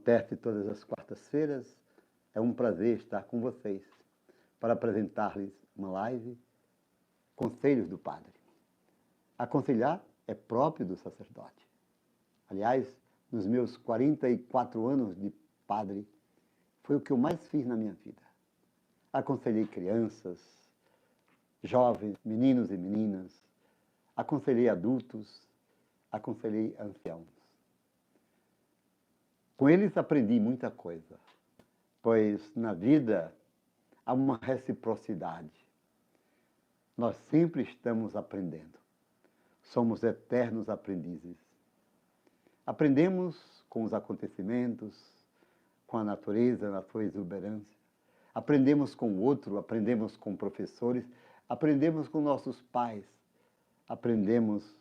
acontece todas as quartas-feiras, é um prazer estar com vocês para apresentar-lhes uma live Conselhos do Padre. Aconselhar é próprio do sacerdote. Aliás, nos meus 44 anos de padre, foi o que eu mais fiz na minha vida. Aconselhei crianças, jovens, meninos e meninas, aconselhei adultos, aconselhei anciãos. Com eles aprendi muita coisa, pois na vida há uma reciprocidade. Nós sempre estamos aprendendo. Somos eternos aprendizes. Aprendemos com os acontecimentos, com a natureza na sua exuberância. Aprendemos com o outro, aprendemos com professores, aprendemos com nossos pais. Aprendemos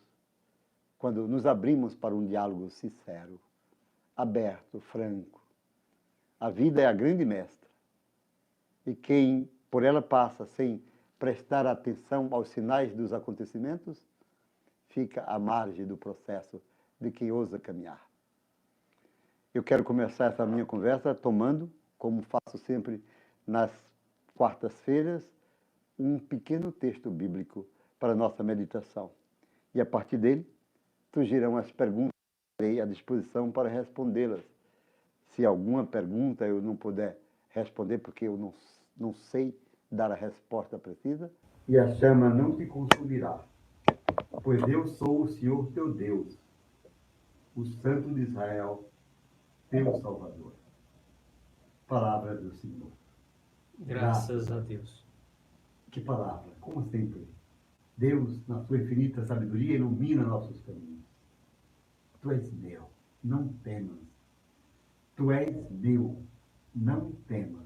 quando nos abrimos para um diálogo sincero, aberto, franco. A vida é a grande mestra. E quem por ela passa sem prestar atenção aos sinais dos acontecimentos, fica à margem do processo de quem ousa caminhar. Eu quero começar essa minha conversa tomando, como faço sempre nas quartas-feiras, um pequeno texto bíblico para a nossa meditação. E a partir dele, surgirão as perguntas que estarei à disposição para respondê-las. Se alguma pergunta eu não puder responder porque eu não sei dar a resposta precisa, e a chama não te consumirá, pois eu sou o Senhor teu Deus, o Santo de Israel, teu Salvador. Palavra do Senhor. Graças a Deus. Que palavra, como sempre. Deus, na sua infinita sabedoria, ilumina nossos caminhos. Tu és meu, não temas. Tu és meu, não temas.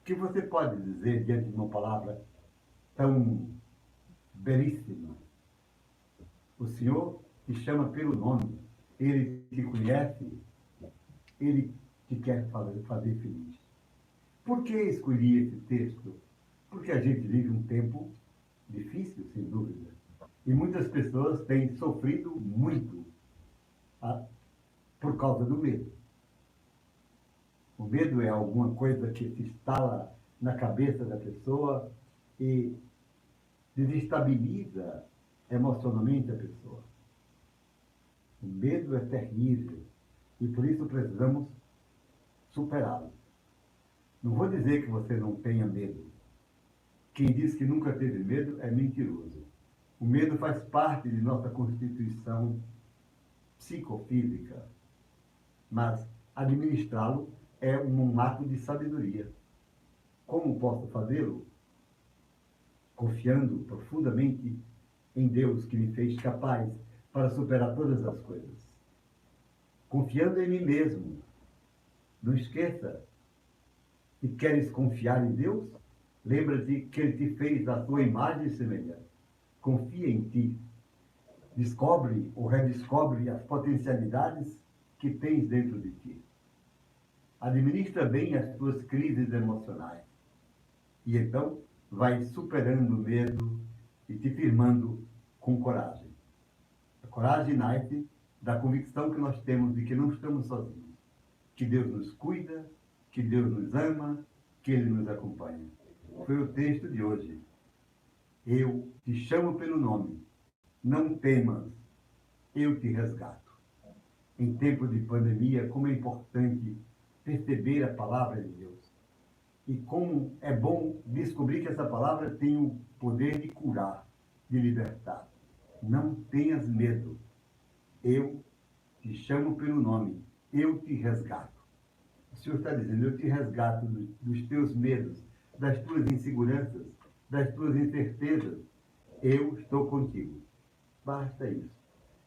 O que você pode dizer diante de uma palavra tão belíssima? O Senhor te chama pelo nome. Ele te conhece. Ele te quer fazer feliz. Por que escolhi esse texto? Porque a gente vive um tempo difícil, sem dúvida. E muitas pessoas têm sofrido muito por causa do medo. O medo é alguma coisa que se instala na cabeça da pessoa e desestabiliza emocionalmente a pessoa. O medo é terrível e por isso precisamos superá-lo. Não vou dizer que você não tenha medo. Quem diz que nunca teve medo é mentiroso. O medo faz parte de nossa constituição psicofísica, mas administrá-lo é um ato de sabedoria. Como posso fazê-lo? Confiando profundamente em Deus que me fez capaz para superar todas as coisas. Confiando em mim mesmo. Não esqueça, se queres confiar em Deus, lembra-te que Ele te fez a tua imagem e semelhança. Confia em ti. Descobre ou redescobre as potencialidades que tens dentro de ti. Administra bem as tuas crises emocionais. E então vai superando o medo e te firmando com coragem. A coragem nasce da convicção que nós temos de que não estamos sozinhos. Que Deus nos cuida, que Deus nos ama, que Ele nos acompanha. Foi o texto de hoje. Eu te chamo pelo nome. Não temas, eu te resgato. Em tempo de pandemia, como é importante perceber a palavra de Deus. E como é bom descobrir que essa palavra tem o poder de curar, de libertar. Não tenhas medo. Eu te chamo pelo nome. Eu te resgato. O Senhor está dizendo, eu te resgato dos teus medos, das tuas inseguranças, das tuas incertezas. Eu estou contigo. Basta isso.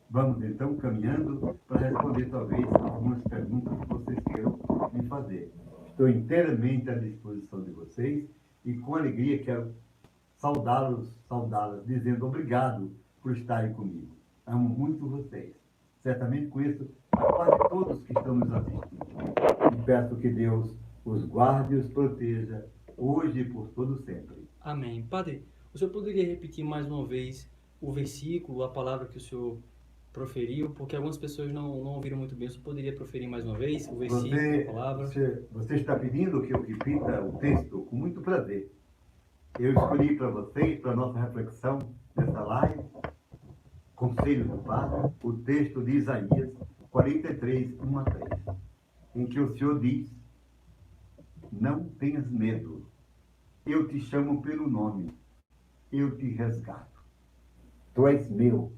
Vamos então caminhando para responder talvez algumas perguntas que vocês queiram me fazer. Estou inteiramente à disposição de vocês e com alegria quero saudá-las, dizendo obrigado por estarem comigo. Amo muito vocês. Certamente conheço quase todos que estão nos assistindo. E peço que Deus os guarde e os proteja, hoje e por todo sempre. Amém. Padre, o senhor poderia repetir mais uma vez o versículo, a palavra que o senhor proferiu, porque algumas pessoas não ouviram muito bem. Você poderia proferir mais uma vez o versículo, a Você, palavra? você está pedindo que eu repita o texto com muito prazer. Eu escolhi para vocês, para nossa reflexão nessa live, Conselho do Padre, o texto de Isaías 43, 1 a 3, em que o Senhor diz: Não tenhas medo, eu te chamo pelo nome, eu te resgato. Tu és meu,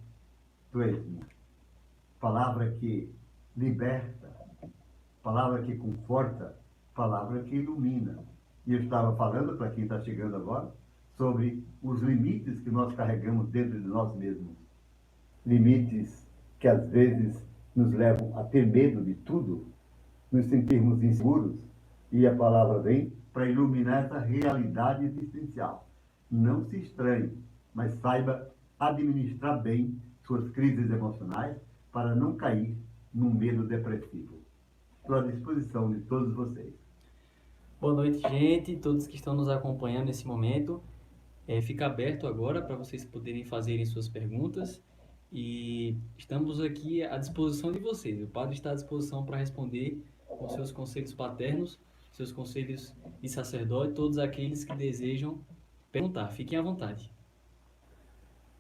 tu és minha. Palavra que liberta, palavra que conforta, palavra que ilumina. E eu estava falando, para quem está chegando agora, sobre os limites que nós carregamos dentro de nós mesmos. Limites que às vezes nos levam a ter medo de tudo, nos sentirmos inseguros, e a palavra vem para iluminar essa realidade existencial. Não se estranhe, mas saiba administrar bem suas crises emocionais para não cair num medo depressivo. Estou à disposição de todos vocês. Boa noite, gente, todos que estão nos acompanhando nesse momento. Fica aberto agora para vocês poderem fazerem suas perguntas e estamos aqui à disposição de vocês. O padre está à disposição para responder com seus conselhos paternos, seus conselhos de sacerdote, todos aqueles que desejam perguntar. Fiquem à vontade.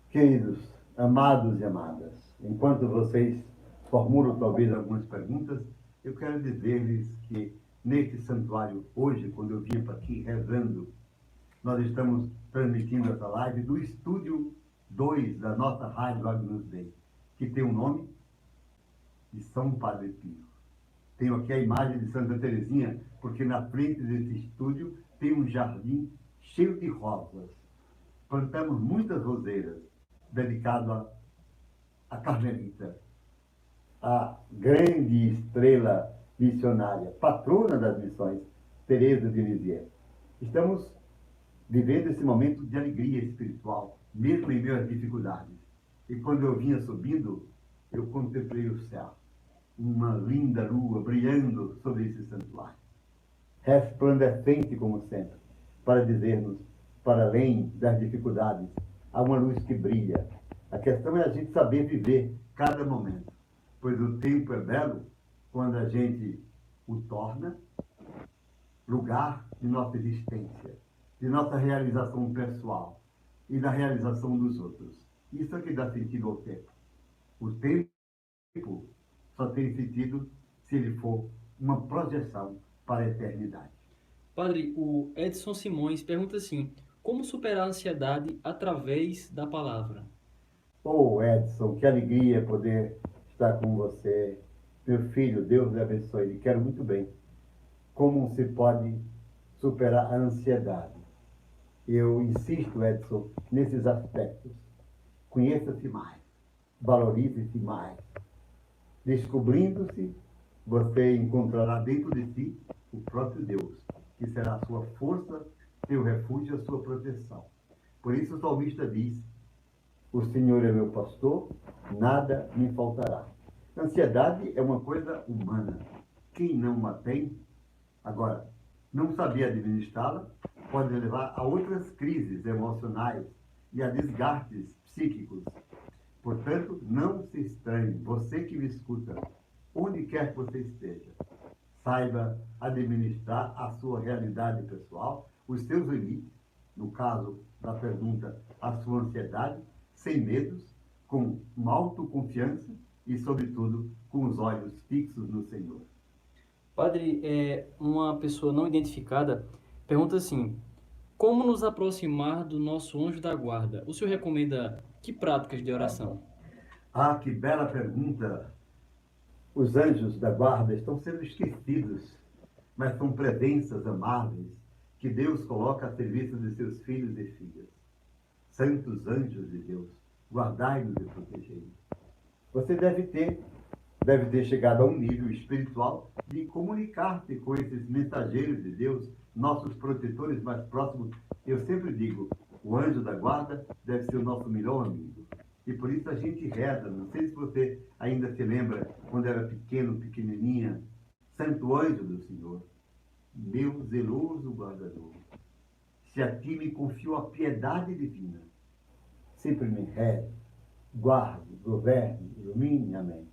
Queridos, amados e amadas, enquanto vocês formulam talvez algumas perguntas, eu quero dizer-lhes que neste santuário, hoje, quando eu vim para aqui rezando, nós estamos transmitindo essa live do estúdio 2 da nossa Rádio Agnus Dei, que tem o nome de São Padre Pio. Tenho aqui a imagem de Santa Teresinha, porque na frente desse estúdio tem um jardim cheio de rosas. Plantamos muitas roseiras dedicado à Carmelita, a grande estrela missionária, patrona das missões, Teresa de Lisieux. Estamos vivendo esse momento de alegria espiritual, mesmo em meio às dificuldades. E quando eu vinha subindo, eu contemplei o céu, uma linda lua brilhando sobre esse santuário, resplandecente como sempre, para dizer-nos, para além das dificuldades, há uma luz que brilha. A questão é a gente saber viver cada momento, pois o tempo é belo quando a gente o torna lugar de nossa existência, de nossa realização pessoal e da realização dos outros. Isso é que dá sentido ao tempo. O tempo só tem sentido se ele for uma projeção para a eternidade. Padre, o Edson Simões pergunta assim: como superar a ansiedade através da palavra? Oh, Edson, que alegria poder estar com você. Meu filho, Deus lhe abençoe. Lhe quero muito bem. Como se pode superar a ansiedade? Eu insisto, Edson, nesses aspectos. Conheça-se mais. Valorize-se mais. Descobrindo-se, você encontrará dentro de si o próprio Deus, que será a sua força, seu refúgio e a sua proteção. Por isso o salmista diz: o Senhor é meu pastor, nada me faltará. Ansiedade é uma coisa humana. Quem não a tem, agora, não saber administrá-la, pode levar a outras crises emocionais e a desgastes psíquicos. Portanto, não se estranhe, você que me escuta, onde quer que você esteja, saiba administrar a sua realidade pessoal, os seus limites, no caso da pergunta, a sua ansiedade, sem medos, com uma autoconfiança e, sobretudo, com os olhos fixos no Senhor. Padre, uma pessoa não identificada pergunta assim: como nos aproximar do nosso anjo da guarda? O senhor recomenda que práticas de oração? Ah, que bela pergunta! Os anjos da guarda estão sendo esquecidos, mas são presenças amáveis que Deus coloca a serviço de seus filhos e filhas. Santos anjos de Deus, guardai-nos e protegei-nos. Você deve ter chegado a um nível espiritual de comunicar-se com esses mensageiros de Deus, nossos protetores mais próximos. Eu sempre digo, o anjo da guarda deve ser o nosso melhor amigo. E por isso a gente reza. Não sei se você ainda se lembra, quando era pequeno, pequenininha, Santo anjo do Senhor, meu zeloso guardador, se a ti me confio a piedade divina, sempre me reze, guarde, governe, ilumine. Amém.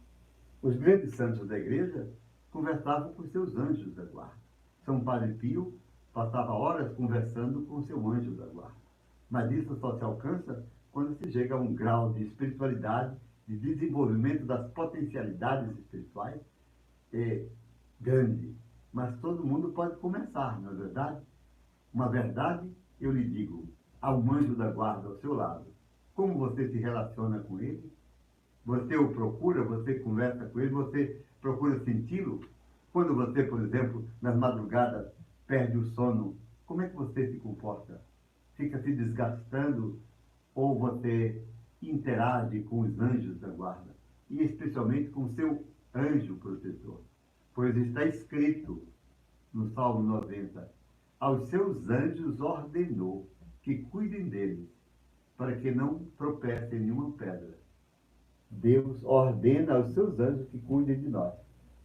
Os grandes santos da igreja conversavam com seus anjos da guarda. São Padre Pio passava horas conversando com seu anjo da guarda. Mas isso só se alcança quando se chega a um grau de espiritualidade, de desenvolvimento das potencialidades espirituais grande. Mas todo mundo pode começar, não é verdade? Uma verdade, eu lhe digo, há um anjo da guarda ao seu lado. Como você se relaciona com ele? Você o procura, você conversa com ele, você procura senti-lo? Quando você, por exemplo, nas madrugadas, perde o sono, como é que você se comporta? Fica se desgastando ou você interage com os anjos da guarda? E especialmente com o seu anjo protetor? Pois está escrito no Salmo 90, aos seus anjos ordenou que cuidem deles, para que não tropecem em nenhuma pedra. Deus ordena aos seus anjos que cuidem de nós.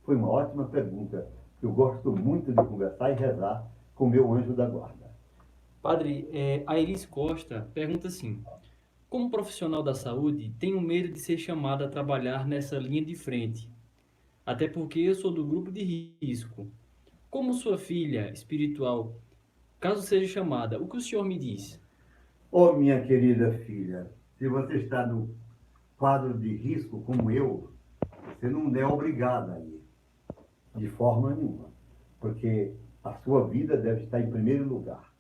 Foi uma ótima pergunta. Eu gosto muito de conversar e rezar com o meu anjo da guarda. Padre, a Iris Costa pergunta assim: como profissional da saúde, tenho medo de ser chamada a trabalhar nessa linha de frente, até porque eu sou do grupo de risco. Como sua filha espiritual, caso seja chamada, o que o senhor me diz? Oh, minha querida filha, se você está no quadro de risco como eu, você não é obrigada a ir, de forma nenhuma, porque a sua vida deve estar em primeiro lugar.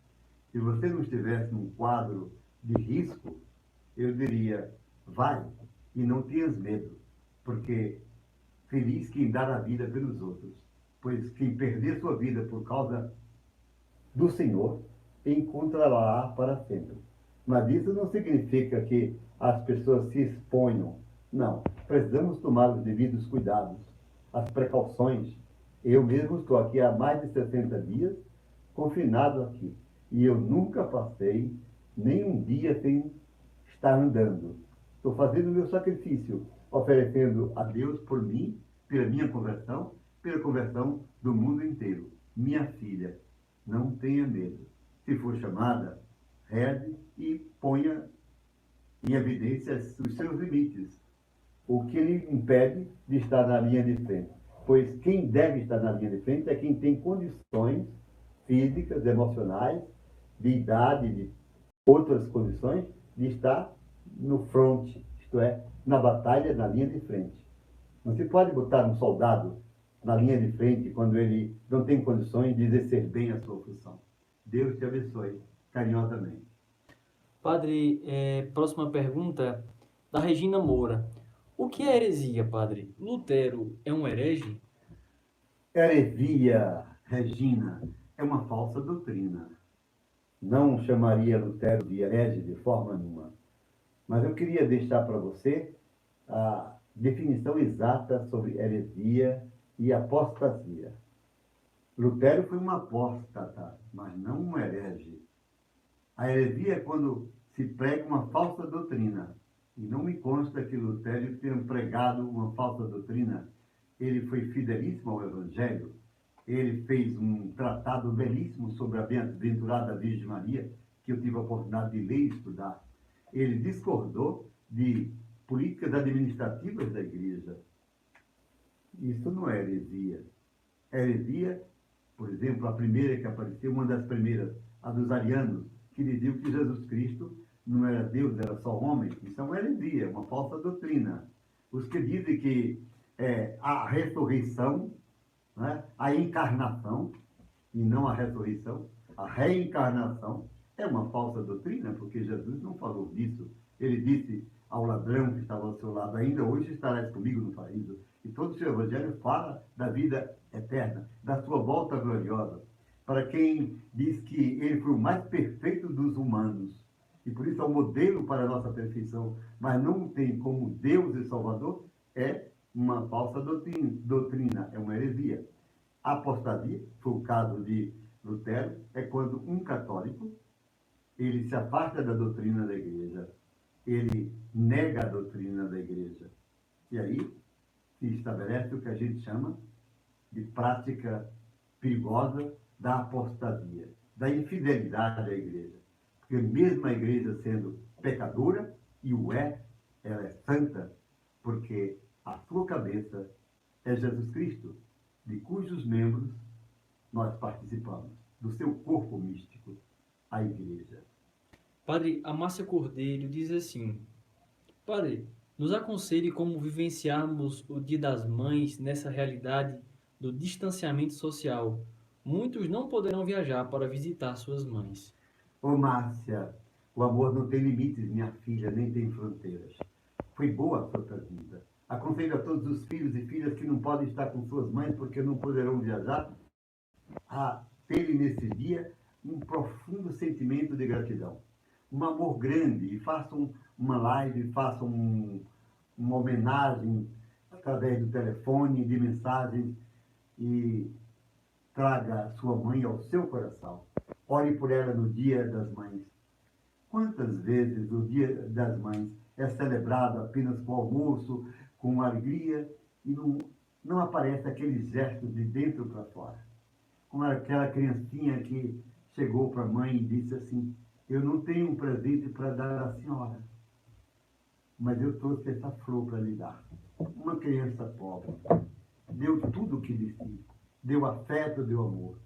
Se você não estivesse num quadro de risco, eu diria, vai e não tenhas medo, porque feliz quem dá a vida pelos outros, pois quem perder sua vida por causa do Senhor, encontrará para sempre. Mas isso não significa que as pessoas se exponham. Não, precisamos tomar os devidos cuidados, as precauções. Eu mesmo estou aqui há mais de 60 dias, confinado aqui, e eu nunca passei nem um dia sem estar andando. Estou fazendo o meu sacrifício, oferecendo a Deus por mim, pela minha conversão, pela conversão do mundo inteiro. Minha filha, não tenha medo. Se for chamada, reze e ponha em evidência os seus limites. O que lhe impede de estar na linha de frente. Pois quem deve estar na linha de frente é quem tem condições físicas, emocionais, de idade, de outras condições, de estar no front, isto é, na batalha, na linha de frente. Não se pode botar um soldado na linha de frente quando ele não tem condições de exercer bem a sua função. Deus te abençoe carinhosamente. Padre, próxima pergunta da Regina Moura. O que é heresia, padre? Lutero é um herege? Heresia, Regina, é uma falsa doutrina. Não chamaria Lutero de herege de forma nenhuma. Mas eu queria deixar para você a definição exata sobre heresia e apostasia. Lutero foi um apóstata, mas não um herege. A heresia é quando se prega uma falsa doutrina. E não me consta que Lutero tenha pregado uma falsa doutrina. Ele foi fidelíssimo ao Evangelho. Ele fez um tratado belíssimo sobre a bem-aventurada Virgem Maria, que eu tive a oportunidade de ler e estudar. Ele discordou de políticas administrativas da igreja. Isso não é heresia. Heresia, por exemplo, a primeira que apareceu, uma das primeiras, a dos arianos, que diziam que Jesus Cristo não era Deus, era só homem. Isso é uma heresia, uma falsa doutrina. Os que dizem que a ressurreição, né, a encarnação, e não a ressurreição, a reencarnação, é uma falsa doutrina, porque Jesus não falou disso. Ele disse ao ladrão que estava ao seu lado, ainda hoje estarás comigo no paraíso. E todo o seu evangelho fala da vida eterna, da sua volta gloriosa. Para quem diz que ele foi o mais perfeito dos humanos, e por isso é o modelo para a nossa perfeição, mas não tem como Deus e Salvador, é uma falsa doutrina, é uma heresia. A apostasia, foi o caso de Lutero, é quando um católico ele se afasta da doutrina da igreja, ele nega a doutrina da igreja. E aí se estabelece o que a gente chama de prática perigosa da apostasia, da infidelidade à igreja. Porque mesmo a igreja sendo pecadora, e o é, Ela é santa porque a sua cabeça é Jesus Cristo, de cujos membros nós participamos, do seu corpo místico, a Igreja. Padre, a Márcia Cordeiro diz assim: Padre, nos aconselhe como vivenciarmos o Dia das Mães nessa realidade do distanciamento social. Muitos não poderão viajar para visitar suas mães. Ô Márcia, o amor não tem limites, minha filha, nem tem fronteiras. Foi boa a sua pergunta. Aconselho a todos os filhos e filhas que não podem estar com suas mães porque não poderão viajar a terem nesse dia um profundo sentimento de gratidão. Um amor grande, e façam uma live, façam uma homenagem através do telefone, de mensagens, e traga a sua mãe ao seu coração. Ore por ela no Dia das Mães. Quantas vezes o Dia das Mães é celebrado apenas com almoço, com alegria, e não aparece aqueles gestos de dentro para fora? Como aquela criancinha que chegou para a mãe e disse assim: eu não tenho um presente para dar à senhora, mas eu trouxe essa flor para lhe dar. Uma criança pobre deu tudo o que disse, deu afeto, deu amor.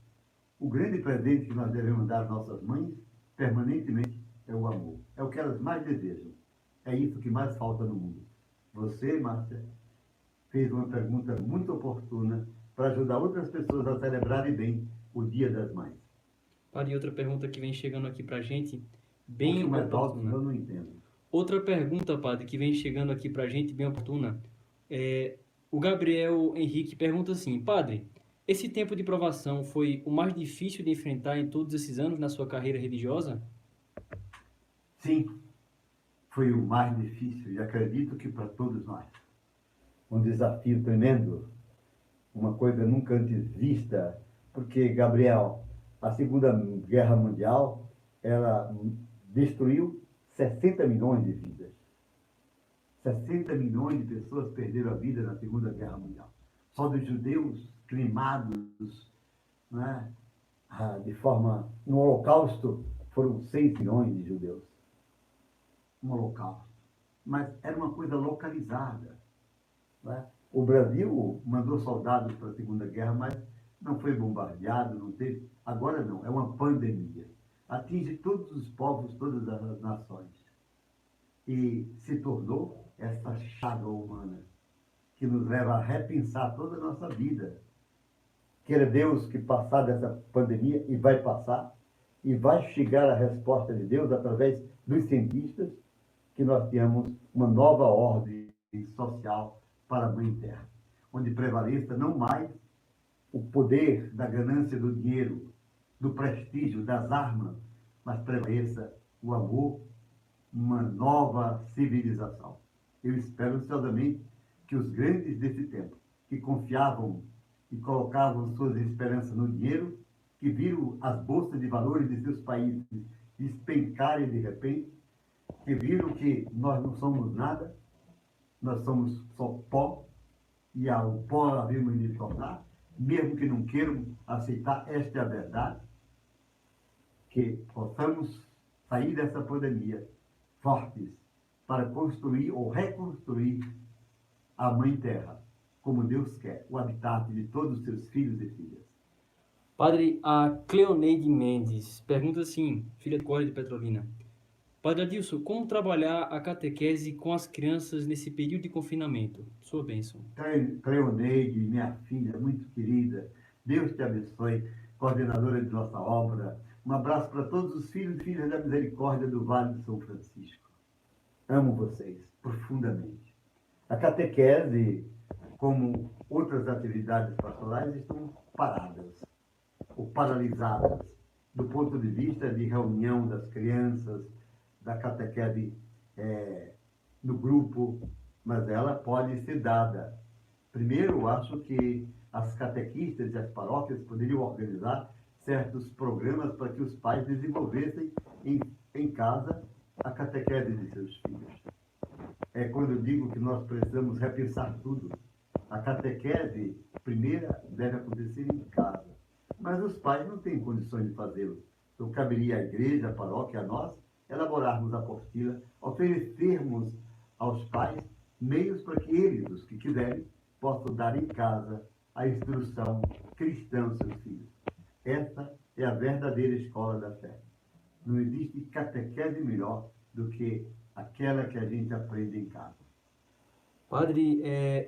O grande presente que nós devemos dar às nossas mães, permanentemente, é o amor. É o que elas mais desejam. É isso que mais falta no mundo. Você, Márcia, fez uma pergunta muito oportuna para ajudar outras pessoas a celebrarem bem o Dia das Mães. Padre, outra pergunta que vem chegando aqui para a gente, Um bem pouquinho mais alto, oportuna. eu não entendo. Outra pergunta, Padre, que vem chegando aqui para a gente, bem oportuna. O Gabriel Henrique pergunta assim: Padre, esse tempo de provação foi o mais difícil de enfrentar em todos esses anos na sua carreira religiosa? Sim, foi o mais difícil e acredito que para todos nós. Um desafio tremendo, uma coisa nunca antes vista, porque, Gabriel, a Segunda Guerra Mundial, ela destruiu 60 milhões de vidas. 60 milhões de pessoas perderam a vida na Segunda Guerra Mundial. Só dos judeus cremados, né, no Holocausto, foram 6 milhões de judeus. Um Holocausto. Mas era uma coisa localizada. Né? O Brasil mandou soldados para a Segunda Guerra, mas não foi bombardeado, não teve. Agora não, é uma pandemia. Atinge todos os povos, todas as nações. E se tornou essa chaga humana que nos leva a repensar toda a nossa vida. Queira Deus que passar dessa pandemia, e vai chegar a resposta de Deus através dos cientistas, que nós tenhamos uma nova ordem social para a Mãe Terra, onde prevaleça não mais o poder da ganância do dinheiro, do prestígio, das armas, mas prevaleça o amor, uma nova civilização. Eu espero ansiosamente que os grandes desse tempo, que confiavam e colocavam suas esperanças no dinheiro, que viram as bolsas de valores de seus países despencarem de repente, que viram que nós não somos nada, nós somos só pó, e ao pó havemos de tornar, mesmo que não queiram aceitar, esta é a verdade, que possamos sair dessa pandemia fortes para construir ou reconstruir a Mãe Terra, como Deus quer, o habitat de todos os seus filhos e filhas. Padre, a Cleoneide Mendes pergunta assim, filha de Córrego de Petrolina: Padre Adilson, como trabalhar a catequese com as crianças nesse período de confinamento? Sua bênção. Cleoneide, minha filha, muito querida, Deus te abençoe, coordenadora de nossa obra. Um abraço para todos os filhos e filhas da Misericórdia do Vale de São Francisco. Amo vocês profundamente. A catequese, como outras atividades pastorais, estão paradas ou paralisadas do ponto de vista de reunião das crianças, da catequese no grupo, mas ela pode ser dada. Primeiro, eu acho que as catequistas e as paróquias poderiam organizar certos programas para que os pais desenvolvessem em casa a catequese de seus filhos. É quando eu digo que nós precisamos repensar tudo. A catequese primeira deve acontecer em casa, mas os pais não têm condições de fazê-lo. Então, caberia à igreja, à paróquia, a nós, elaborarmos a apostila, oferecermos aos pais meios para que eles, os que quiserem, possam dar em casa a instrução cristã aos seus filhos. Essa é a verdadeira escola da fé. Não existe catequese melhor do que aquela que a gente aprende em casa. Padre,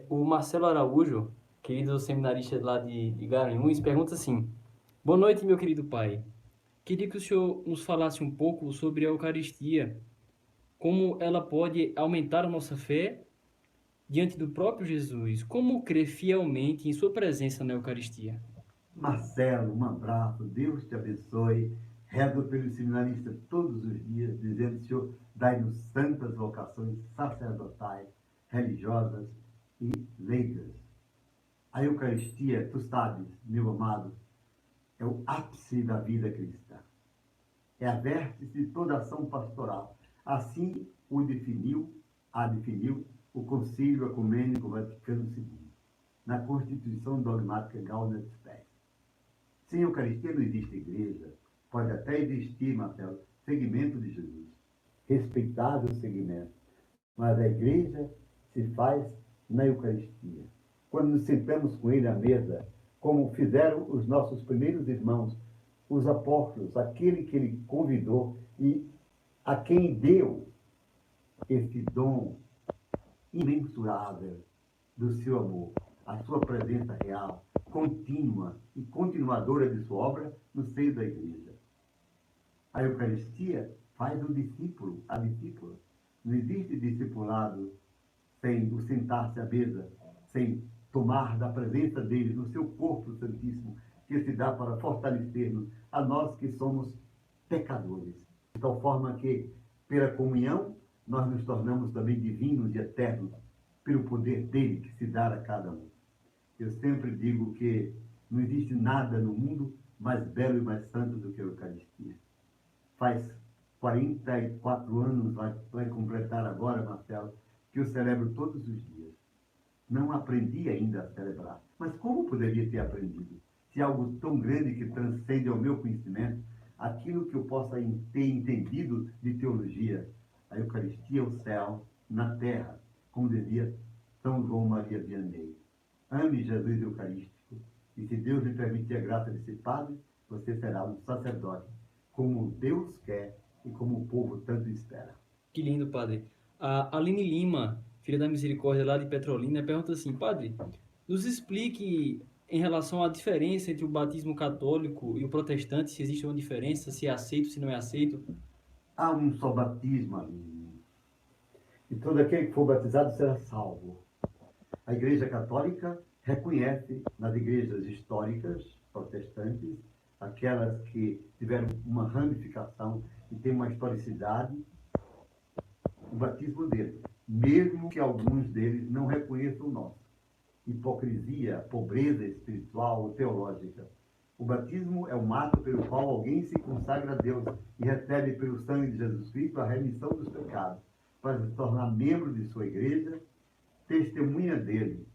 o Marcelo Araújo, querido seminarista lá de Garanhuns, pergunta assim: Boa noite, meu querido pai. Queria que o senhor nos falasse um pouco sobre a Eucaristia, como ela pode aumentar a nossa fé diante do próprio Jesus, como crer fielmente em sua presença na Eucaristia. Marcelo, um abraço, Deus te abençoe. Rezo pelos seminaristas todos os dias, dizendo: Senhor, dai-nos santas vocações sacerdotais, religiosas e leigas. A Eucaristia, tu sabes, meu amado, é o ápice da vida cristã. É a vértice de toda ação pastoral. Assim a definiu o Concílio Ecumênico Vaticano II, na Constituição Dogmática Gaudium et Spes. Sem Eucaristia não existe igreja. Pode até existir, Marcelo, segmento de Jesus. Respeitável segmento. Mas a igreja se faz na Eucaristia. Quando nos sentamos com ele à mesa, como fizeram os nossos primeiros irmãos, os apóstolos, aquele que ele convidou e a quem deu esse dom imensurável do seu amor, a sua presença real, contínua e continuadora de sua obra no seio da igreja. A Eucaristia faz o discípulo, a discípula. Não existe discipulado sem o sentar-se à mesa, sem tomar da presença dele no seu corpo santíssimo, que se dá para fortalecer-nos, a nós que somos pecadores. De tal forma que, pela comunhão, nós nos tornamos também divinos e eternos, pelo poder dele que se dá a cada um. Eu sempre digo que não existe nada no mundo mais belo e mais santo do que a Eucaristia. Faz 44 anos, vai completar agora, Marcelo, que eu celebro todos os dias. Não aprendi ainda a celebrar. Mas como poderia ter aprendido? Se algo tão grande que transcende ao meu conhecimento, aquilo que eu possa ter entendido de teologia, a Eucaristia é o céu na terra, como dizia São João Maria Vianney. Ame Jesus Eucarístico, e se Deus lhe permitir a graça de ser padre, você será um sacerdote, como Deus quer e como o povo tanto espera. Que lindo, padre. A Aline Lima, filha da Misericórdia lá de Petrolina, pergunta assim: Padre, nos explique em relação à diferença entre o batismo católico e o protestante, se existe uma diferença, se é aceito, se não é aceito. Há um só batismo, Aline, e todo aquele que for batizado será salvo. A Igreja Católica reconhece nas igrejas históricas protestantes, aquelas que tiveram uma ramificação e têm uma historicidade, o batismo deles, mesmo que alguns deles não reconheçam o nosso. Hipocrisia, pobreza espiritual ou teológica. O batismo é um ato pelo qual alguém se consagra a Deus e recebe pelo sangue de Jesus Cristo a remissão dos pecados, para se tornar membro de sua igreja, testemunha dele.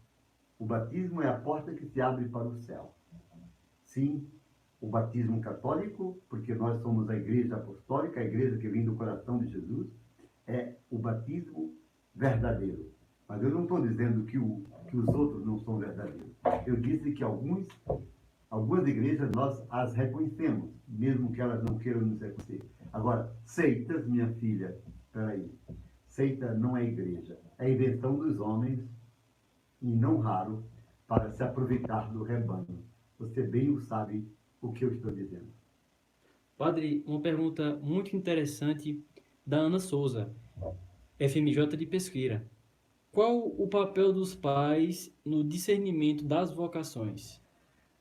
O batismo é a porta que se abre para o céu. Sim, o batismo católico, porque nós somos a igreja apostólica, a igreja que vem do coração de Jesus, é o batismo verdadeiro. Mas eu não estou dizendo que os outros não são verdadeiros. Eu disse que algumas igrejas nós as reconhecemos, mesmo que elas não queiram nos reconhecer. Agora, seitas, minha filha, peraí, seita não é igreja. É invenção dos homens, e não raro, para se aproveitar do rebanho. Você bem o sabe o que eu estou dizendo. Padre, uma pergunta muito interessante da Ana Souza, FMJ de Pesqueira. Qual o papel dos pais no discernimento das vocações?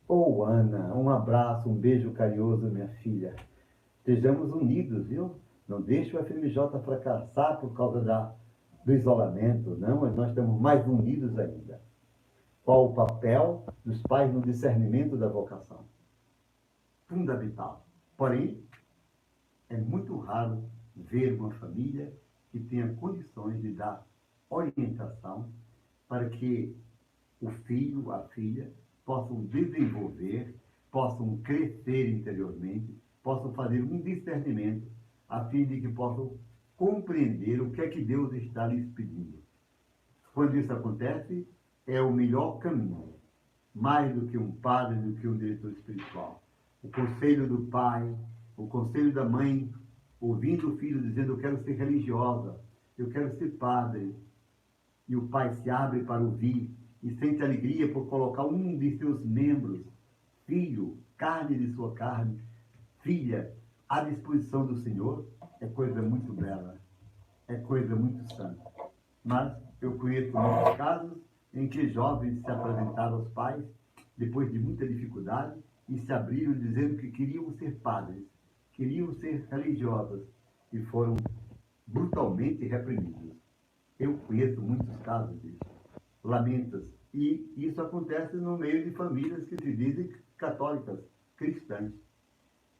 Ô, Ana, um abraço, um beijo carinhoso, minha filha. Estejamos unidos, viu? Não deixe o FMJ fracassar por causa do isolamento, não, mas nós estamos mais unidos ainda. Qual o papel dos pais no discernimento da vocação? Fundamental. Porém, é muito raro ver uma família que tenha condições de dar orientação para que o filho, a filha, possam desenvolver, possam crescer interiormente, possam fazer um discernimento, a fim de que possam compreender o que é que Deus está lhes pedindo. Quando isso acontece, é o melhor caminho. Mais do que um padre, do que um diretor espiritual. O conselho do pai, o conselho da mãe, ouvindo o filho dizendo: eu quero ser religiosa, eu quero ser padre. E o pai se abre para ouvir e sente alegria por colocar um de seus membros, filho, carne de sua carne, filha, à disposição do Senhor, é coisa muito bela, é coisa muito santa. Mas eu conheço muitos casos em que jovens se apresentaram aos pais, depois de muita dificuldade, e se abriram dizendo que queriam ser padres, queriam ser religiosas, e foram brutalmente reprimidos. Eu conheço muitos casos disso. Lamentas. E isso acontece no meio de famílias que se dizem católicas, cristãs.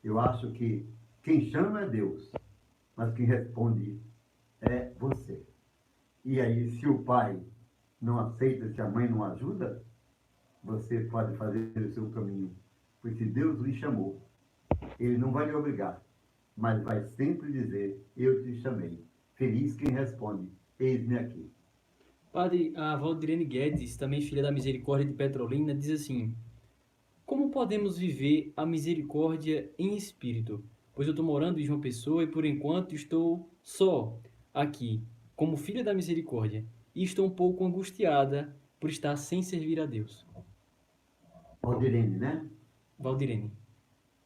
Eu acho que quem chama é Deus, mas quem responde é você. E aí, se o pai não aceita, se a mãe não ajuda, você pode fazer o seu caminho. Pois se Deus lhe chamou, ele não vai lhe obrigar, mas vai sempre dizer: eu te chamei. Feliz quem responde: eis-me aqui. Padre, a Valdirene Guedes, também filha da Misericórdia de Petrolina, diz assim: como podemos viver a misericórdia em espírito? Pois eu estou morando em João Pessoa e por enquanto estou só aqui, como filha da misericórdia, e estou um pouco angustiada por estar sem servir a Deus. Valdirene, né? Valdirene.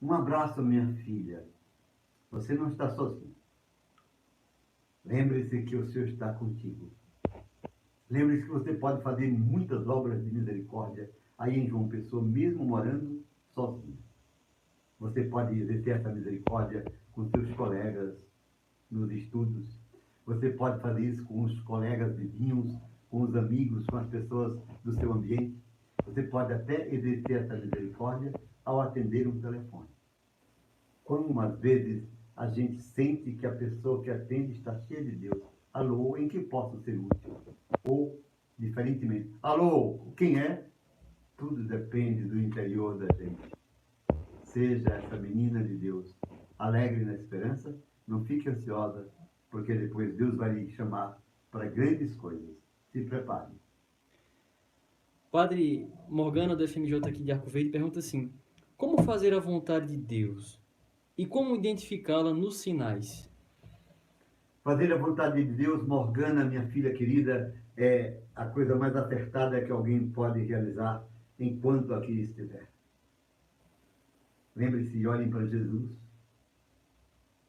Um abraço, minha filha. Você não está sozinho. Lembre-se que o Senhor está contigo. Lembre-se que você pode fazer muitas obras de misericórdia aí em João Pessoa, mesmo morando sozinho. Você pode exercer essa misericórdia com seus colegas nos estudos. Você pode fazer isso com os colegas vizinhos, com os amigos, com as pessoas do seu ambiente. Você pode até exercer essa misericórdia ao atender um telefone. Como às vezes a gente sente que a pessoa que atende está cheia de Deus. Alô, em que posso ser útil? Ou, diferentemente, alô, quem é? Tudo depende do interior da gente. Seja essa menina de Deus, alegre na esperança, não fique ansiosa, porque depois Deus vai lhe chamar para grandes coisas. Se prepare. Padre Morgana do FMJ aqui de Arco Verde pergunta assim: como fazer a vontade de Deus? E como identificá-la nos sinais? Fazer a vontade de Deus, Morgana, minha filha querida, é a coisa mais acertada que alguém pode realizar enquanto aqui estiver. Lembre-se e olhem para Jesus.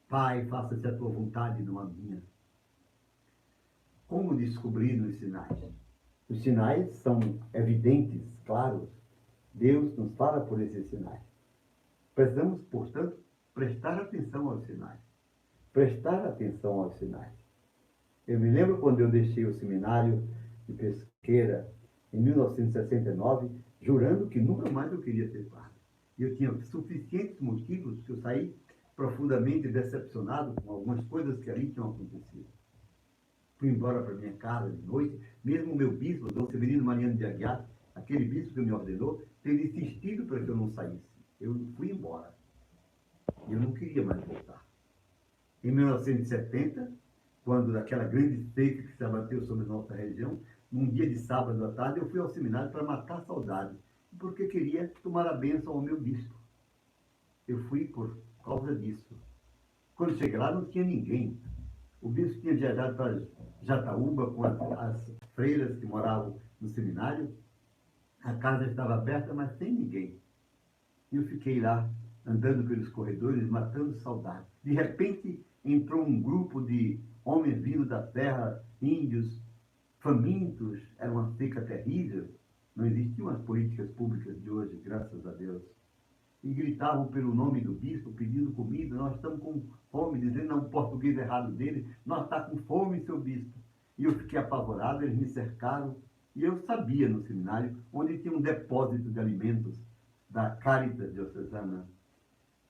Pai, faça-se a tua vontade, não a minha. Como descobrir nos sinais? Os sinais são evidentes, claros. Deus nos fala por esses sinais. Precisamos, portanto, prestar atenção aos sinais. Prestar atenção aos sinais. Eu me lembro quando eu deixei o seminário de Pesqueira em 1969, jurando que nunca mais eu queria ser padre. E eu tinha suficientes motivos que eu saí profundamente decepcionado com algumas coisas que ali tinham acontecido. Fui embora para minha casa de noite, mesmo o meu bispo, Dom Severino Mariano de Aguiar, aquele bispo que me ordenou, teve insistido para que eu não saísse. Eu fui embora. E eu não queria mais voltar. Em 1970, quando aquela grande seca que se abateu sobre nossa região, num dia de sábado à tarde, eu fui ao seminário para matar a saudade, porque queria tomar a bênção ao meu bispo. Eu fui por causa disso. Quando cheguei lá, não tinha ninguém. O bispo tinha viajado para Jataúba com as freiras que moravam no seminário. A casa estava aberta, mas sem ninguém. E eu fiquei lá, andando pelos corredores, matando saudade. De repente, entrou um grupo de homens vindos da terra, índios, famintos. Era uma seca terrível. Não existiam as políticas públicas de hoje, graças a Deus. E gritavam pelo nome do bispo, pedindo comida. Nós estamos com fome, dizendo um português errado dele: nós estamos com fome, seu bispo. E eu fiquei apavorado, eles me cercaram. E eu sabia no seminário onde tinha um depósito de alimentos da Caritas Diocesana,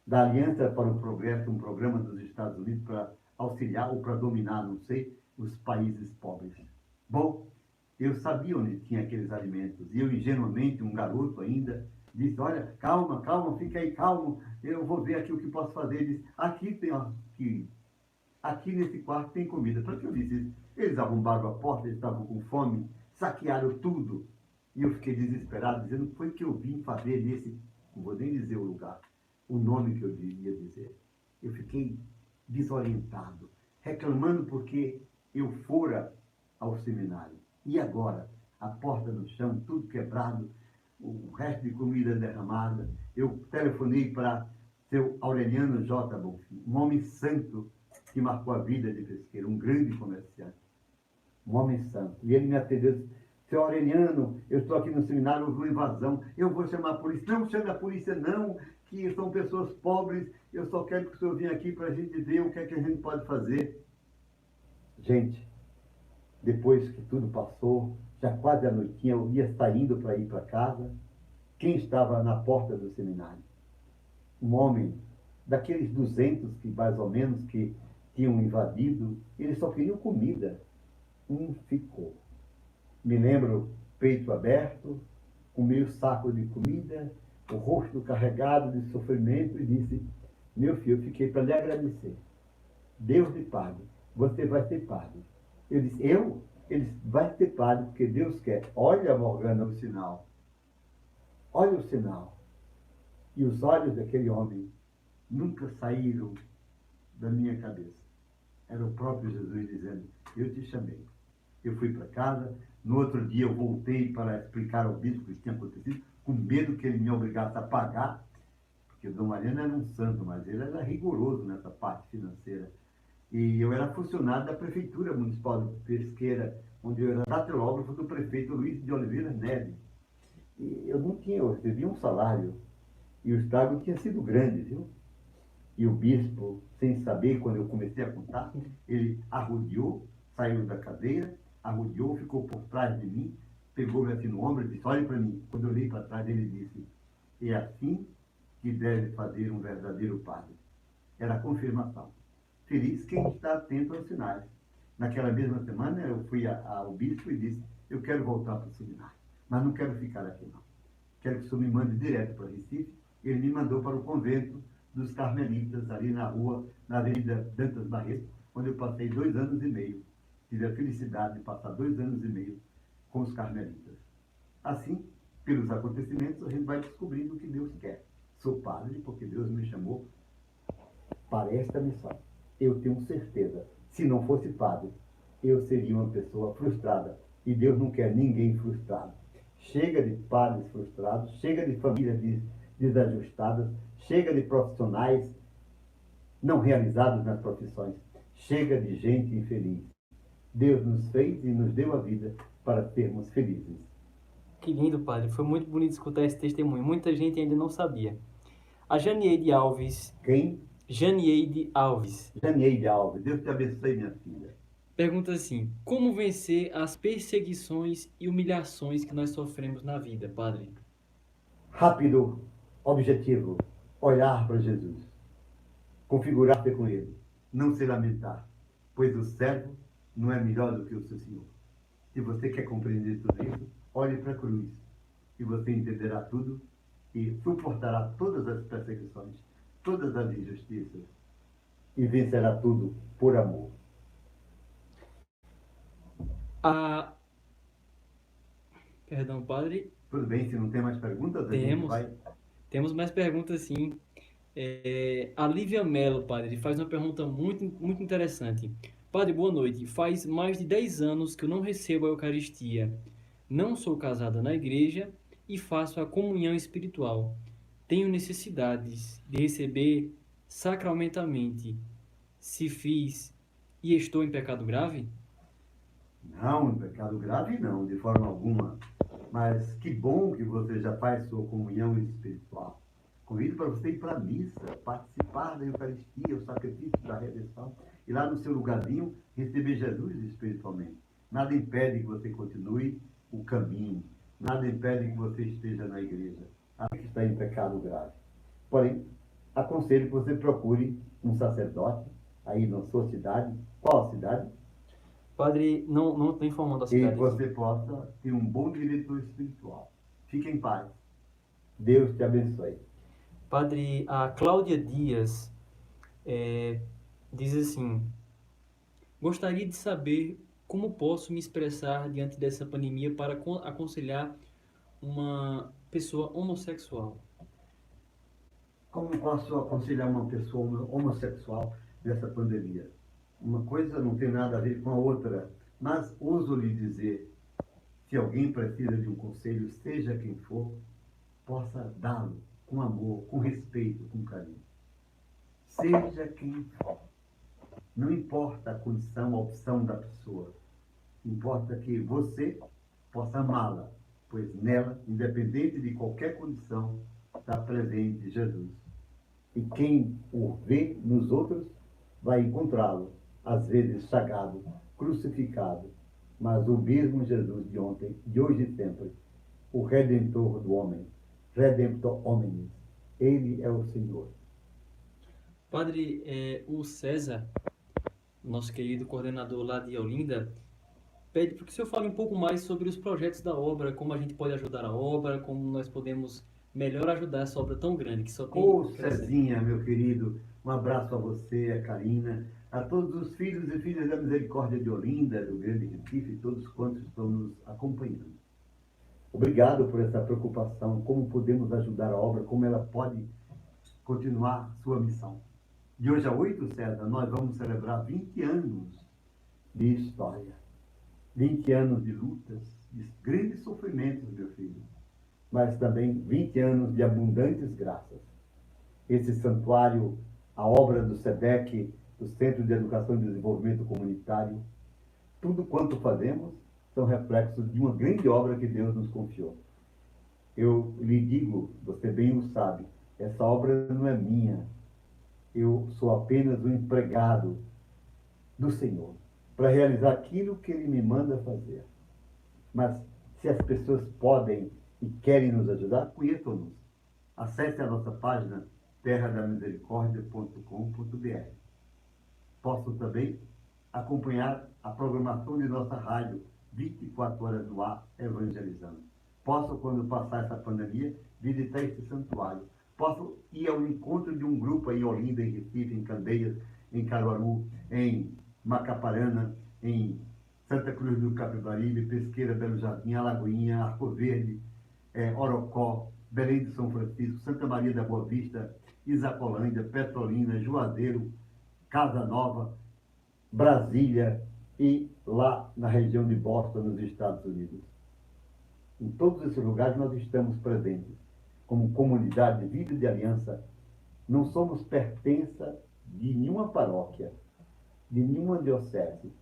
da Aliança para o Progresso, um programa dos Estados Unidos para auxiliar ou para dominar, não sei, os países pobres. Bom, eu sabia onde tinha aqueles alimentos. E eu, ingenuamente, um garoto ainda, disse: olha, calma, calma, fica aí, calmo, eu vou ver aqui o que posso fazer. Ele disse: aqui tem, aqui. aqui nesse quarto tem comida. Para que eu disse isso? Eles arrombaram a porta, eles estavam com fome, saquearam tudo. E eu fiquei desesperado, dizendo o que foi que eu vim fazer nesse, não vou nem dizer o lugar, o nome que eu devia dizer. Eu fiquei desorientado, reclamando porque eu fora ao seminário. E agora? A porta no chão, tudo quebrado, o resto de comida derramada. Eu telefonei para seu Aureliano J. Bonfim, um homem santo que marcou a vida de Pesqueira, um grande comerciante, um homem santo. E ele me atendeu e disse, seu Aureliano, eu estou aqui no seminário, houve uma invasão, eu vou chamar a polícia. Não chame a polícia não, que são pessoas pobres, eu só quero que o senhor venha aqui para a gente ver o que é que a gente pode fazer. Gente, depois que tudo passou, já quase à noitinha, eu ia saindo para ir para casa, quem estava na porta do seminário? Um homem, daqueles 200 que mais ou menos que tinham invadido, eles só queriam comida. Um ficou. Me lembro, peito aberto, com meio saco de comida, o rosto carregado de sofrimento, e disse, meu filho, eu fiquei para lhe agradecer. Deus lhe pague. Você vai ser padre. Eu disse, eu? Ele disse, vai ser padre, porque Deus quer. Olha, Morgana, o sinal. Olha o sinal. E os olhos daquele homem nunca saíram da minha cabeça. Era o próprio Jesus dizendo, eu te chamei. Eu fui para casa, no outro dia eu voltei para explicar ao bispo o que tinha acontecido, com medo que ele me obrigasse a pagar, porque o Dom Mariano era um santo, mas ele era rigoroso nessa parte financeira. E eu era funcionário da Prefeitura Municipal de Pesqueira, onde eu era datilógrafo do prefeito Luiz de Oliveira Neves. E eu recebia um salário, e o estrago tinha sido grande, viu? E o bispo, sem saber, quando eu comecei a contar, ele arrodeou, saiu da cadeira, arrodeou, ficou por trás de mim, pegou-me assim no ombro e disse, olhe para mim. Quando eu olhei para trás, ele disse, é assim que deve fazer um verdadeiro padre. Era a confirmação. Feliz quem está atento aos sinais. Naquela mesma semana, eu fui ao bispo e disse, eu quero voltar para o seminário, mas não quero ficar aqui não. Quero que o senhor me mande direto para Recife. Ele me mandou para o convento dos Carmelitas, ali na rua, na Avenida Dantas Barreto, onde eu passei 2 anos e meio. Tive a felicidade de passar 2 anos e meio com os Carmelitas. Assim, pelos acontecimentos, a gente vai descobrindo o que Deus quer. Sou padre porque Deus me chamou para esta missão. Eu tenho certeza, se não fosse padre, eu seria uma pessoa frustrada. E Deus não quer ninguém frustrado. Chega de padres frustrados, chega de famílias desajustadas, chega de profissionais não realizados nas profissões, chega de gente infeliz. Deus nos fez e nos deu a vida para sermos felizes. Que lindo, padre. Foi muito bonito escutar esse testemunho. Muita gente ainda não sabia. A Janieide Alves. Quem? Janieide Alves. Janieide Alves. Deus te abençoe, minha filha. Pergunta assim, como vencer as perseguições e humilhações que nós sofremos na vida, padre? Rápido, objetivo, olhar para Jesus, configurar-se com Ele, não se lamentar, pois o servo não é melhor do que o seu Senhor. Se você quer compreender tudo isso, olhe para a cruz e você entenderá tudo e suportará todas as perseguições, todas as injustiças e vencerá tudo por amor. Perdão, padre. Tudo bem, se não tem mais perguntas, Temos mais perguntas, sim. A Lívia Mello, padre, faz uma pergunta muito, muito interessante. Padre, boa noite. Faz mais de 10 anos que eu não recebo a Eucaristia. Não sou casada na igreja e faço a comunhão espiritual. Tenho necessidades de receber sacramentalmente. Se fiz e estou em pecado grave? Não, em pecado grave não, de forma alguma. Mas que bom que você já faz sua comunhão espiritual. Convido para você ir para a missa, participar da Eucaristia, o sacrifício da redenção, e lá no seu lugarzinho receber Jesus espiritualmente. Nada impede que você continue o caminho, nada impede que você esteja na igreja. Aqui está em pecado grave. Porém, aconselho que você procure um sacerdote aí na sua cidade. Qual a cidade? Padre, não estou informando a cidade. E você possa ter um bom diretor espiritual. Fique em paz. Deus te abençoe. Padre, a Cláudia Dias diz assim, Gostaria de saber como posso me expressar diante dessa pandemia para aconselhar uma pessoa homossexual. Como posso aconselhar uma pessoa homossexual nessa pandemia? Uma coisa não tem nada a ver com a outra, mas ouso lhe dizer, se alguém precisa de um conselho, seja quem for, possa dá-lo com amor, com respeito, com carinho. Seja quem for. Não importa a condição, a opção da pessoa. Importa que você possa amá-la, pois nela, independente de qualquer condição, está presente Jesus. E quem o vê nos outros vai encontrá-lo, às vezes chagado, crucificado, mas o mesmo Jesus de ontem, de hoje e sempre, o Redentor do homem, Redemptor hominis. Ele é o Senhor. Padre, o César, nosso querido coordenador lá de Olinda, pede para que o senhor fale um pouco mais sobre os projetos da obra, como a gente pode ajudar a obra, como nós podemos melhor ajudar essa obra tão grande que só tem Ô crescendo. Cezinha, meu querido, um abraço a você, a Karina, a todos os filhos e filhas da Misericórdia de Olinda, do Grande Recife, e todos quantos estão nos acompanhando. Obrigado por essa preocupação, como podemos ajudar a obra, como ela pode continuar sua missão. De hoje a 8, César, nós vamos celebrar 20 anos de história, 20 anos de lutas, de grandes sofrimentos, meu filho, mas também 20 anos de abundantes graças. Esse santuário, a obra do SEDEC, do Centro de Educação e Desenvolvimento Comunitário, tudo quanto fazemos são reflexos de uma grande obra que Deus nos confiou. Eu lhe digo, você bem o sabe, essa obra não é minha. Eu sou apenas um empregado do Senhor para realizar aquilo que Ele me manda fazer. Mas se as pessoas podem e querem nos ajudar, conheçam-nos. Acesse a nossa página terradamisericordia.com.br. Posso também acompanhar a programação de nossa rádio 24 horas no ar, evangelizando. Posso, quando passar essa pandemia, visitar esse santuário. Posso ir ao encontro de um grupo aí em Olinda, em Recife, em Candeias, em Caruaru, em Macaparana, em Santa Cruz do Capibaribe, Pesqueira, Belo Jardim, Alagoinha, Arco Verde, Orocó, Belém de São Francisco, Santa Maria da Boa Vista, Isacolândia, Petrolina, Juazeiro, Casa Nova, Brasília e lá na região de Boston, nos Estados Unidos. Em todos esses lugares nós estamos presentes. Como comunidade de vida de aliança, não somos pertença de nenhuma paróquia, de nenhuma diocese.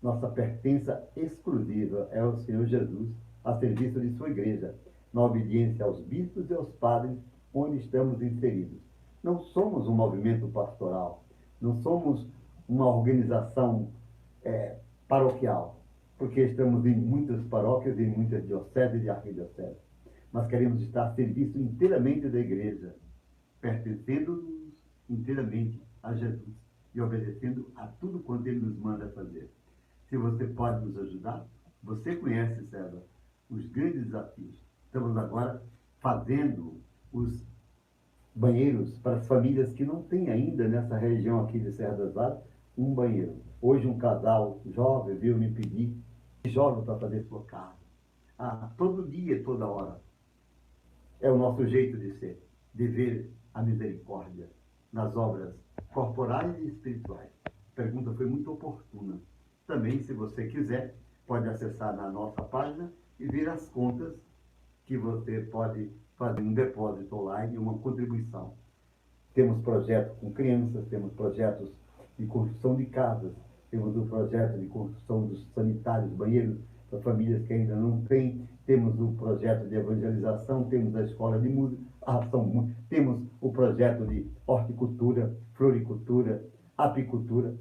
Nossa pertença exclusiva é ao Senhor Jesus, a serviço de sua igreja, na obediência aos bispos e aos padres onde estamos inseridos. Não somos um movimento pastoral, não somos uma organização paroquial, porque estamos em muitas paróquias, em muitas dioceses e arquidioceses. Mas queremos estar a serviço inteiramente da igreja, pertencendo-nos inteiramente a Jesus e obedecendo a tudo quanto Ele nos manda fazer. Se você pode nos ajudar, você conhece, César, os grandes desafios. Estamos agora fazendo os banheiros para as famílias que não têm ainda nessa região aqui de Serra das Varas um banheiro. Hoje um casal jovem veio me pedir jovem para fazer sua casa. Todo dia, toda hora. É o nosso jeito de ser, de ver a misericórdia nas obras corporais e espirituais. A pergunta foi muito oportuna. Também, se você quiser, pode acessar na nossa página e ver as contas que você pode fazer um depósito online e uma contribuição. Temos projetos com crianças, temos projetos de construção de casas, temos o projeto de construção dos sanitários, banheiros para famílias que ainda não têm, temos o projeto de evangelização, temos a escola de música, temos o projeto de horticultura, floricultura, apicultura.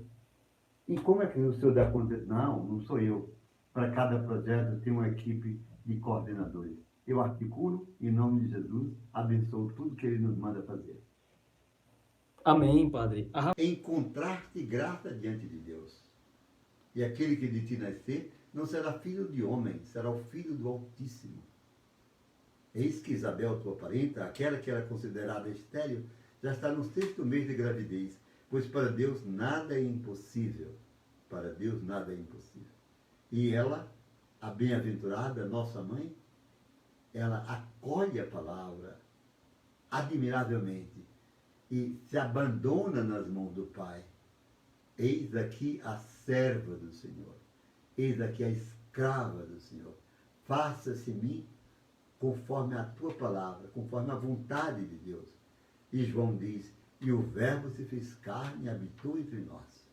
E como é que o senhor dá conta? Não sou eu. Para cada projeto tem uma equipe de coordenadores. Eu articulo, em nome de Jesus, abençoo tudo que Ele nos manda fazer. Amém, Padre. Encontrar-te graça diante de Deus. E aquele que de ti nascer não será filho de homem, será o filho do Altíssimo. Eis que Isabel, tua parenta, aquela que era considerada estéril, já está no 6º mês de gravidez, pois para Deus nada é impossível. Para Deus nada é impossível. E ela, a bem-aventurada, nossa mãe, ela acolhe a palavra admiravelmente e se abandona nas mãos do Pai. Eis aqui a serva do Senhor. Eis aqui a escrava do Senhor. Faça-se em mim conforme a tua palavra, conforme a vontade de Deus. E João diz, e o Verbo se fez carne e habitou entre nós.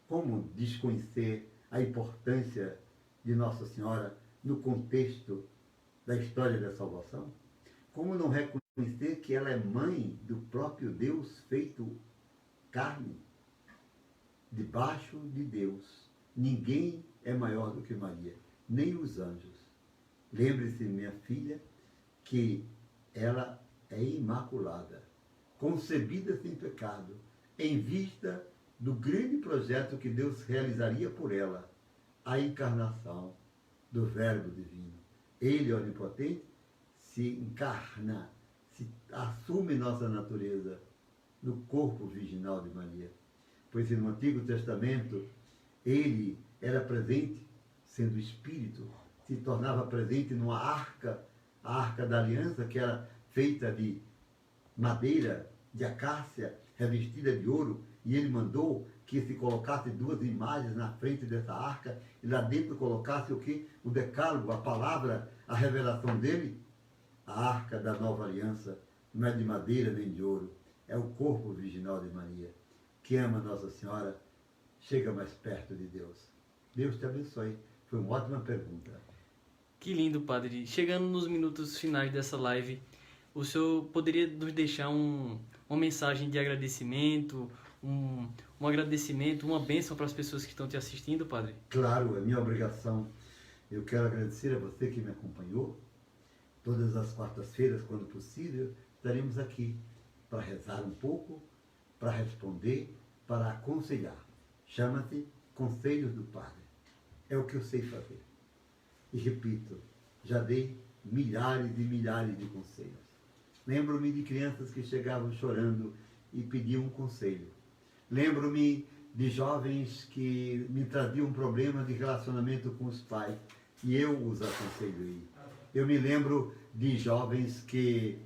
Como desconhecer a importância de Nossa Senhora no contexto da história da salvação? Como não reconhecer que ela é mãe do próprio Deus feito carne? Debaixo de Deus, ninguém é maior do que Maria, nem os anjos. Lembre-se, minha filha, que ela é imaculada, concebida sem pecado, em vista do grande projeto que Deus realizaria por ela, a encarnação do Verbo Divino. Ele, onipotente, se encarna, se assume nossa natureza no corpo virginal de Maria. Pois no Antigo Testamento, ele era presente, sendo Espírito, se tornava presente numa arca, a Arca da Aliança, que era feita de madeira, de acácia, revestida de ouro, e ele mandou que se colocasse duas imagens na frente dessa arca, e lá dentro colocasse o quê? O decálogo, a palavra, a revelação dele. A Arca da Nova Aliança não é de madeira nem de ouro, é o corpo virginal de Maria. Que ama Nossa Senhora, chega mais perto de Deus. Deus te abençoe. Foi uma ótima pergunta. Que lindo, Padre. Chegando nos minutos finais dessa live, o senhor poderia nos deixar uma mensagem de agradecimento, um agradecimento, uma bênção para as pessoas que estão te assistindo, Padre? Claro, é minha obrigação. Eu quero agradecer a você que me acompanhou. Todas as quartas-feiras, quando possível, estaremos aqui para rezar um pouco, para responder, para aconselhar. Chama-se Conselhos do Padre. É o que eu sei fazer. E repito, já dei milhares e milhares de conselhos. Lembro-me de crianças que chegavam chorando e pediam um conselho. Lembro-me de jovens que me traziam um problema de relacionamento com os pais e eu os aconselhei. Eu me lembro de jovens que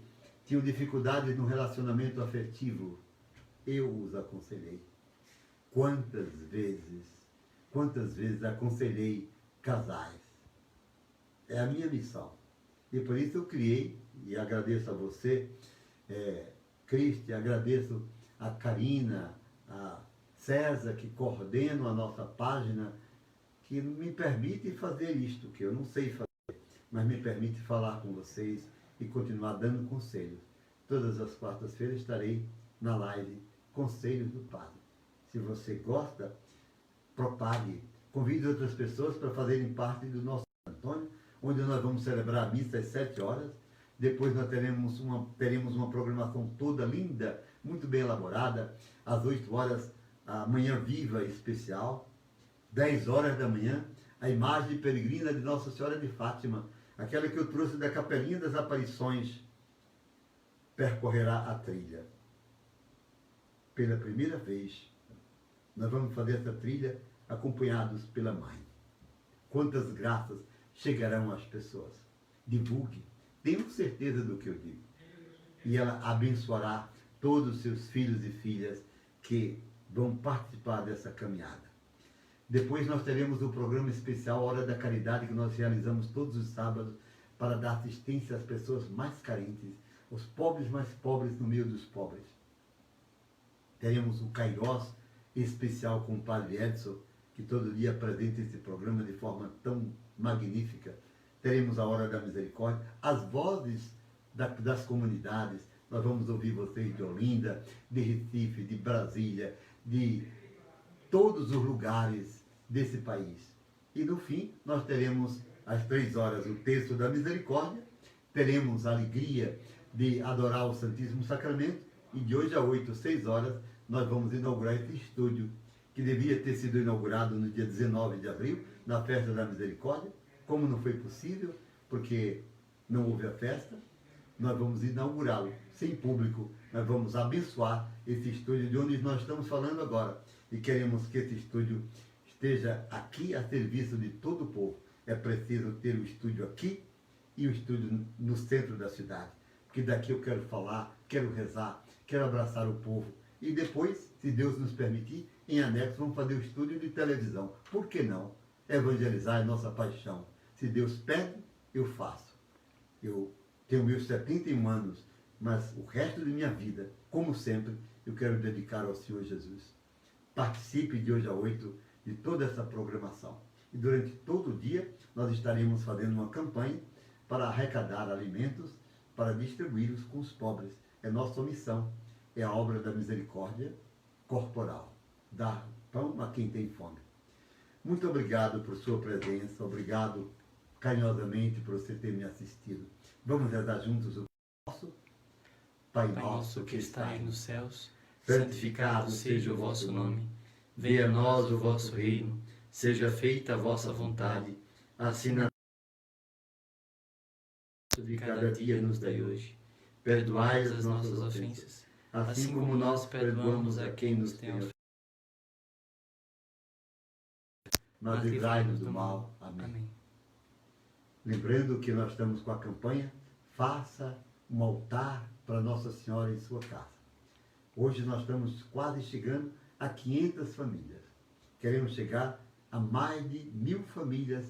tinham dificuldades no relacionamento afetivo. Eu os aconselhei. Quantas vezes aconselhei casais. É a minha missão. E por isso eu criei, e agradeço a você, Cristi, agradeço a Karina, a César, que coordenam a nossa página, que me permite fazer isto, que eu não sei fazer, mas me permite falar com vocês e continuar dando conselhos. Todas as quartas-feiras estarei na live Conselhos do Padre. Se você gosta, propague, convide outras pessoas para fazerem parte do nosso Antônio, onde nós vamos celebrar a missa às 7 horas. Depois nós teremos uma programação toda linda, muito bem elaborada. Às 8 horas, a Manhã Viva especial. 10 horas da manhã, a imagem peregrina de Nossa Senhora de Fátima, aquela que eu trouxe da Capelinha das Aparições, percorrerá a trilha. Pela primeira vez, nós vamos fazer essa trilha acompanhados pela Mãe. Quantas graças chegarão às pessoas. Divulgue, tenho certeza do que eu digo. E ela abençoará todos os seus filhos e filhas que vão participar dessa caminhada. Depois nós teremos o programa especial Hora da Caridade, que nós realizamos todos os sábados para dar assistência às pessoas mais carentes, os pobres mais pobres no meio dos pobres. Teremos o Kairós especial com o Padre Edson, que todo dia apresenta esse programa de forma tão magnífica. Teremos a Hora da Misericórdia, as vozes das comunidades. Nós vamos ouvir vocês de Olinda, de Recife, de Brasília, de todos os lugares desse país. E no fim, nós teremos às 3 horas o Terço da Misericórdia, teremos a alegria de adorar o Santíssimo Sacramento, e de hoje a 8, 6 horas, nós vamos inaugurar esse estúdio, que devia ter sido inaugurado no dia 19 de abril, na Festa da Misericórdia. Como não foi possível, porque não houve a festa, nós vamos inaugurá-lo sem público, nós vamos abençoar esse estúdio de onde nós estamos falando agora. E queremos que esse estúdio esteja aqui a serviço de todo o povo. É preciso ter o estúdio aqui e o estúdio no centro da cidade. Porque daqui eu quero falar, quero rezar, quero abraçar o povo. E depois, se Deus nos permitir, em anexo vamos fazer o estúdio de televisão. Por que não? Evangelizar é nossa paixão. Se Deus pede, eu faço. Eu tenho meus 71 anos, mas o resto de minha vida, como sempre, eu quero dedicar ao Senhor Jesus. Participe de hoje a 8 de toda essa programação. E durante todo o dia nós estaremos fazendo uma campanha para arrecadar alimentos, para distribuí-los com os pobres. É nossa missão, é a obra da misericórdia corporal, dar pão a quem tem fome. Muito obrigado por sua presença, obrigado carinhosamente por você ter me assistido. Vamos rezar juntos o nosso Pai nosso que estais nos céus, santificado seja o vosso nome. Venha a nós o vosso reino, seja feita a vossa vontade, assim na de cada dia nos dai hoje. Perdoai as nossas ofensas, assim como nós perdoamos a quem nos tem ofendido. Mas livrai-nos do mal. Amém. Lembrando que nós estamos com a campanha Faça um altar para Nossa Senhora em sua casa. Hoje nós estamos quase chegando a 500 famílias. Queremos chegar a mais de 1000 famílias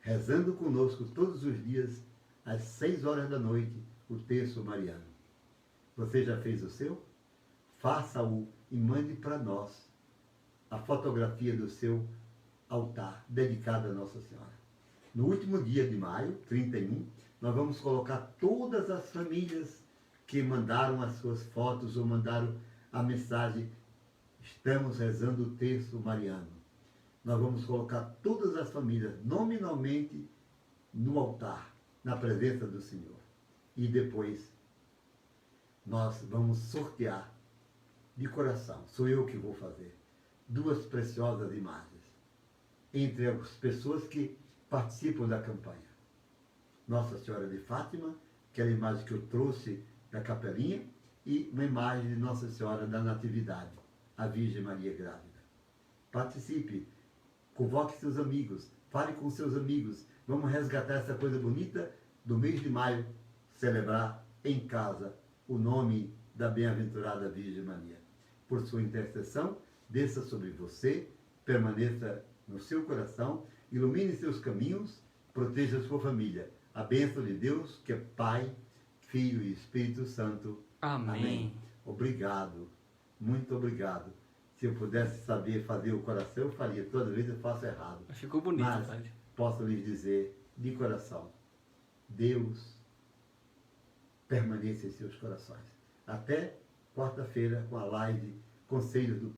rezando conosco todos os dias, às 6 horas da noite, o terço mariano. Você já fez o seu? Faça-o e mande para nós a fotografia do seu altar dedicado a Nossa Senhora. No último dia de maio, 31, nós vamos colocar todas as famílias que mandaram as suas fotos ou mandaram a mensagem: estamos rezando o terço mariano. Nós vamos colocar todas as famílias nominalmente no altar, na presença do Senhor. E depois nós vamos sortear de coração, sou eu que vou fazer, 2 preciosas imagens entre as pessoas que participam da campanha. Nossa Senhora de Fátima, aquela imagem que eu trouxe da capelinha, e uma imagem de Nossa Senhora da Natividade, a Virgem Maria grávida. Participe, convoque seus amigos, fale com seus amigos, vamos resgatar essa coisa bonita do mês de maio, celebrar em casa o nome da bem-aventurada Virgem Maria. Por sua intercessão, desça sobre você, permaneça no seu coração, ilumine seus caminhos, proteja sua família. A bênção de Deus, que é Pai, Filho e Espírito Santo. Amém. Obrigado, muito obrigado. Se eu pudesse saber fazer o coração, eu faria. Toda vez eu faço errado. Ficou bonito, Mas padre. posso lhes dizer, de coração, Deus permaneça em seus corações. Até quarta-feira com a live Conselhos do